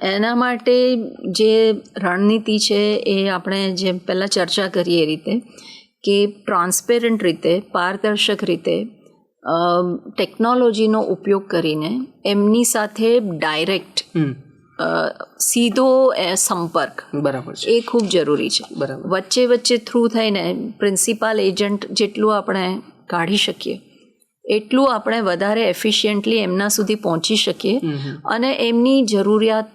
એના માટે જે રણનીતિ છે એ આપણે જેમ પહેલાં ચર્ચા કરીએ એ રીતે કે ટ્રાન્સપેરન્ટ રીતે, પારદર્શક રીતે ટેકનોલોજીનો ઉપયોગ કરીને એમની સાથે ડાયરેક્ટ સીધો સંપર્ક બરાબર છે, એ ખૂબ જરૂરી છે. બરાબર. વચ્ચે થ્રુ થઈને પ્રિન્સિપાલ એજન્ટ જેટલું આપણે કાઢી શકીએ એટલું આપણે વધારે એફિશિયન્ટલી એમના સુધી પહોંચી શકીએ અને એમની જરૂરિયાત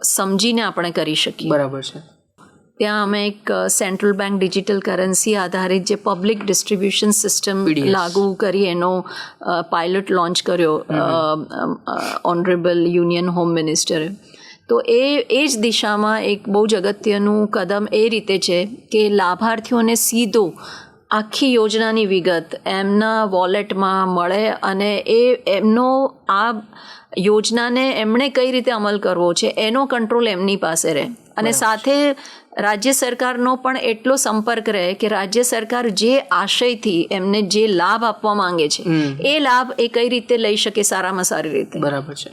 સમજીને આપણે કરી શકીએ. બરાબર છે. ત્યાં અમે એક સેન્ટ્રલ બેંક ડિજિટલ કરન્સી આધારિત જે પબ્લિક ડિસ્ટ્રીબ્યુશન સિસ્ટમ લાગુ કરી એનો પાયલટ લોન્ચ કર્યો ઓનરેબલ યુનિયન હોમ મિનિસ્ટરે. તો એ જ દિશામાં એક બહુ જ અગત્યનું કદમ એ રીતે છે કે લાભાર્થીઓને સીધો આખી યોજનાની વિગત એમના વોલેટમાં મળે અને એમનો આ યોજનાને એમણે કઈ રીતે અમલ કરવો છે એનો કંટ્રોલ એમની પાસે રહે અને સાથે રાજ્ય સરકારનો પણ એટલો સંપર્ક રહે કે રાજ્ય સરકાર જે આશયથી એમને જે લાભ આપવા માંગે છે એ લાભ એ કઈ રીતે લઈ શકે સારામાં સારી રીતે. બરાબર છે.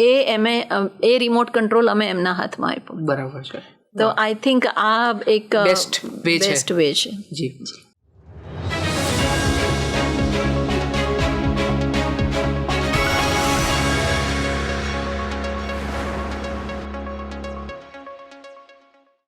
એ રિમોટ કંટ્રોલ અમે એમના હાથમાં આપ્યો. બરાબર છે. તો આઈ થિંક આ એક બેસ્ટ વે છે. જી.